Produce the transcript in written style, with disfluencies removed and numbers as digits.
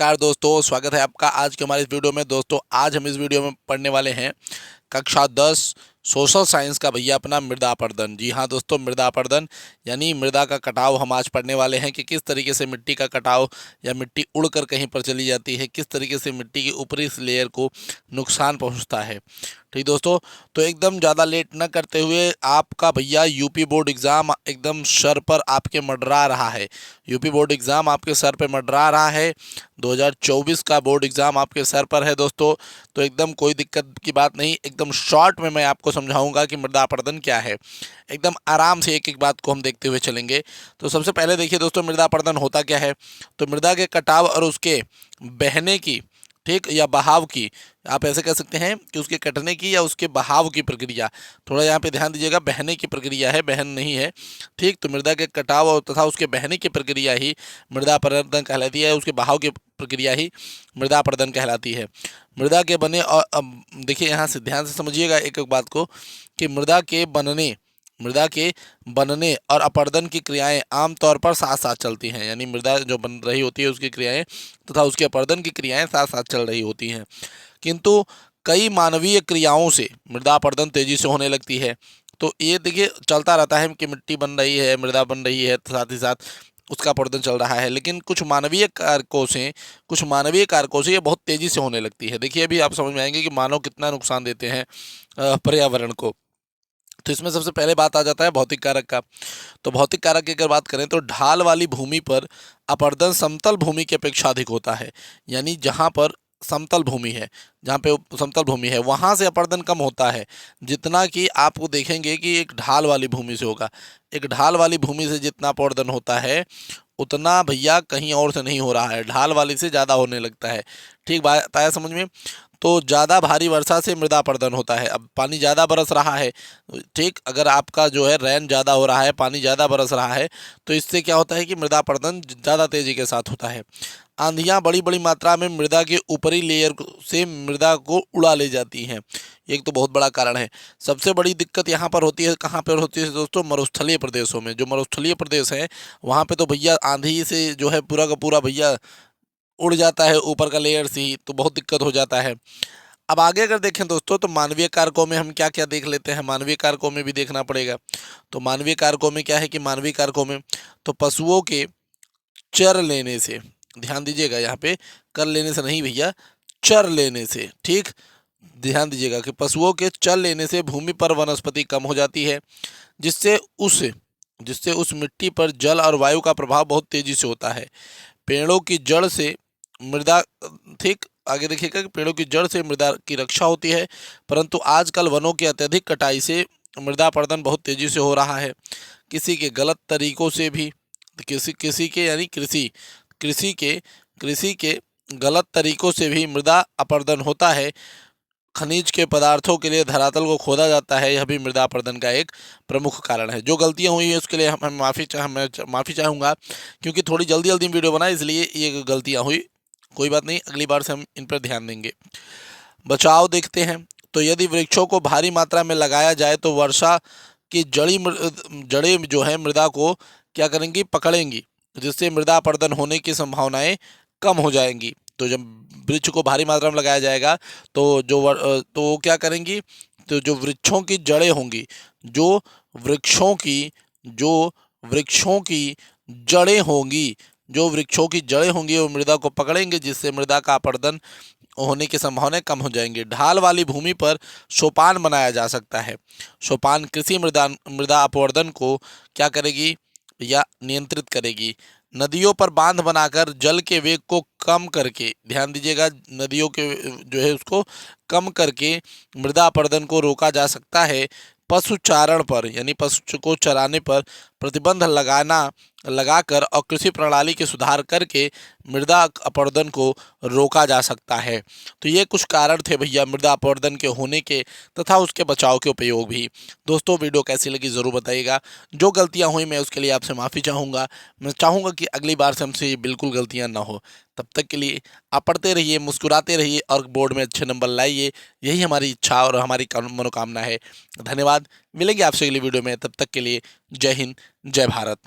नमस्कार दोस्तों, स्वागत है आपका आज के हमारे इस वीडियो में। दोस्तों आज हम इस वीडियो में पढ़ने वाले हैं कक्षा 10 सोशल साइंस का भैया अपना मृदा अपरदन। जी हाँ दोस्तों, मृदा अपरदन यानी मृदा का कटाव हम आज पढ़ने वाले हैं कि किस तरीके से मिट्टी का कटाव या मिट्टी उड़कर कहीं पर चली जाती है, किस तरीके से मिट्टी की ऊपरी इस लेयर को नुकसान पहुंचता है। ठीक दोस्तों, तो एकदम ज़्यादा लेट न करते हुए आपका भैया यूपी बोर्ड एग्ज़ाम एकदम सर पर आपके मंडरा रहा है। यूपी बोर्ड एग्ज़ाम आपके सर पर मंडरा रहा है। 2024 का बोर्ड एग्ज़ाम आपके सर पर है दोस्तों। तो एकदम कोई दिक्कत की बात नहीं, एकदम शॉर्ट में मैं आपको समझाऊंगा कि मृदा अपरदन क्या है। एकदम आराम से एक एक बात को हम देखते हुए चलेंगे। तो सबसे पहले देखिए दोस्तों, मृदा अपरदन होता क्या है। तो मृदा के कटाव और उसके बहने की, ठीक, या बहाव की, आप ऐसे कह सकते हैं कि उसके कटने की या उसके बहाव की प्रक्रिया। थोड़ा यहाँ पे ध्यान दीजिएगा, बहने की प्रक्रिया है, बहन नहीं है। ठीक, तो मृदा के कटाव और तथा उसके बहने की प्रक्रिया ही मृदा अपरदन कहलाती है, उसके बहाव की प्रक्रिया ही मृदा अपरदन कहलाती है। मृदा के बने और अब देखिए यहाँ से ध्यान से समझिएगा एक एक बात को कि मृदा के बनने और अपरदन की क्रियाएं आमतौर पर साथ साथ चलती हैं। यानी मृदा जो बन रही होती है उसकी क्रियाएं तथा उसके अपरदन की क्रियाएं साथ साथ चल रही होती हैं। किंतु कई मानवीय क्रियाओं से मृदा अपरदन तेजी से होने लगती है। तो ये देखिए चलता रहता है कि मिट्टी बन रही है, मृदा बन रही है, साथ ही साथ उसका अपरदन चल रहा है। लेकिन कुछ मानवीय कारकों से ये बहुत तेजी से होने लगती है। देखिए अभी आप समझ में आएंगे कि मानव कितना नुकसान देते हैं पर्यावरण को। तो इसमें सबसे पहले बात आ जाता है भौतिक कारक का। तो भौतिक कारक की अगर बात करें तो ढाल वाली भूमि पर अपरदन समतल भूमि की अपेक्षा अधिक होता है। यानी जहाँ पर समतल भूमि है, जहाँ पे समतल भूमि है वहाँ से अपरदन कम होता है, जितना कि आपको देखेंगे कि एक ढाल वाली भूमि से होगा। एक ढाल वाली भूमि से जितना अपरदन होता है उतना भैया कहीं और से नहीं हो रहा है, ढाल वाली से ज़्यादा होने लगता है। ठीक बात आया समझ में। तो ज़्यादा भारी वर्षा से मृदा अपरदन होता है। अब पानी ज़्यादा बरस रहा है, ठीक, अगर आपका जो है रेन ज़्यादा हो रहा है, पानी ज़्यादा बरस रहा है, तो इससे क्या होता है कि मृदा अपरदन ज़्यादा तेज़ी के साथ होता है। आंधियाँ बड़ी बड़ी मात्रा में मृदा के ऊपरी लेयर से मृदा को उड़ा ले जाती हैं। एक तो बहुत बड़ा कारण है। सबसे बड़ी दिक्कत यहाँ पर होती है, कहाँ पर होती है दोस्तों, मरुस्थलीय प्रदेशों में। जो मरुस्थलीय प्रदेश है वहाँ पे तो भैया आंधी से जो है पूरा का पूरा भैया उड़ जाता है ऊपर का लेयर से ही, तो बहुत दिक्कत हो जाता है। अब आगे अगर देखें दोस्तों तो मानवीय कारकों में हम क्या क्या देख लेते हैं। मानवीय कारकों में भी देखना पड़ेगा। तो मानवीय कारकों में क्या है कि मानवीय कारकों में तो पशुओं के चर लेने से, ध्यान दीजिएगा यहाँ पे, कर लेने से नहीं भैया, चर लेने से, ठीक, ध्यान दीजिएगा कि पशुओं के चर लेने से भूमि पर वनस्पति कम हो जाती है, जिससे उस जिससे उस मिट्टी पर जल और वायु का प्रभाव बहुत तेजी से होता है। पेड़ों की जड़ से मृदा, ठीक, आगे देखिएगा कि पेड़ों की जड़ से मृदा की रक्षा होती है, परंतु आजकल वनों की अत्यधिक कटाई से मृदा अपरदन बहुत तेजी से हो रहा है। किसी के गलत तरीकों से भी, किसी किसी के यानी कृषि के कृषि के गलत तरीकों से भी मृदा अपरदन होता है। खनिज के पदार्थों के लिए धरातल को खोदा जाता है, यह भी मृदा अपरदन का एक प्रमुख कारण है। जो गलतियां हुई है उसके लिए मैं माफ़ी चाहूँगा, क्योंकि थोड़ी जल्दी जल्दी वीडियो बनाए इसलिए ये गलतियां हुई। कोई बात नहीं, अगली बार से हम इन पर ध्यान देंगे। बचाव देखते हैं। तो यदि वृक्षों को भारी मात्रा में लगाया जाए तो वर्षा की जड़ें जो है मृदा को क्या करेंगी, पकड़ेंगी, जिससे मृदा अपरदन होने की संभावनाएं कम हो जाएंगी। तो जब वृक्ष को भारी मात्रा में लगाया जाएगा तो तो वो क्या करेंगी, तो जो वृक्षों की जड़ें होंगी, जो वृक्षों की जो वृक्षों की जड़ें होंगी जो वृक्षों की जड़ें होंगी वो मृदा को पकड़ेंगे, जिससे मृदा का अपरदन होने की संभावनाएं कम हो जाएंगी। ढाल वाली भूमि पर सोपान बनाया जा सकता है। सोपान कृषि मृदा अपवर्दन को क्या करेगी या नियंत्रित करेगी। नदियों पर बांध बनाकर जल के वेग को कम करके, ध्यान दीजिएगा, नदियों के जो है उसको कम करके मृदा अपरदन को रोका जा सकता है। पशु चारण पर यानी पशु को चराने पर प्रतिबंध लगाकर और कृषि प्रणाली के सुधार करके मृदा अपरदन को रोका जा सकता है। तो ये कुछ कारण थे भैया मृदा अपरदन के होने के तथा उसके बचाव के उपयोग भी। दोस्तों वीडियो कैसी लगी ज़रूर बताइएगा। जो गलतियां हुई मैं उसके लिए आपसे माफ़ी चाहूँगा। मैं चाहूँगा कि अगली बार से हमसे ये बिल्कुल गलतियां ना हो। तब तक के लिए आप पढ़ते रहिए, मुस्कुराते रहिए और बोर्ड में अच्छे नंबर लाइए। यही हमारी इच्छा और हमारी मनोकामना है। धन्यवाद। मिलेंगे आपसे अगली वीडियो में, तब तक के लिए जय हिंद, जय भारत।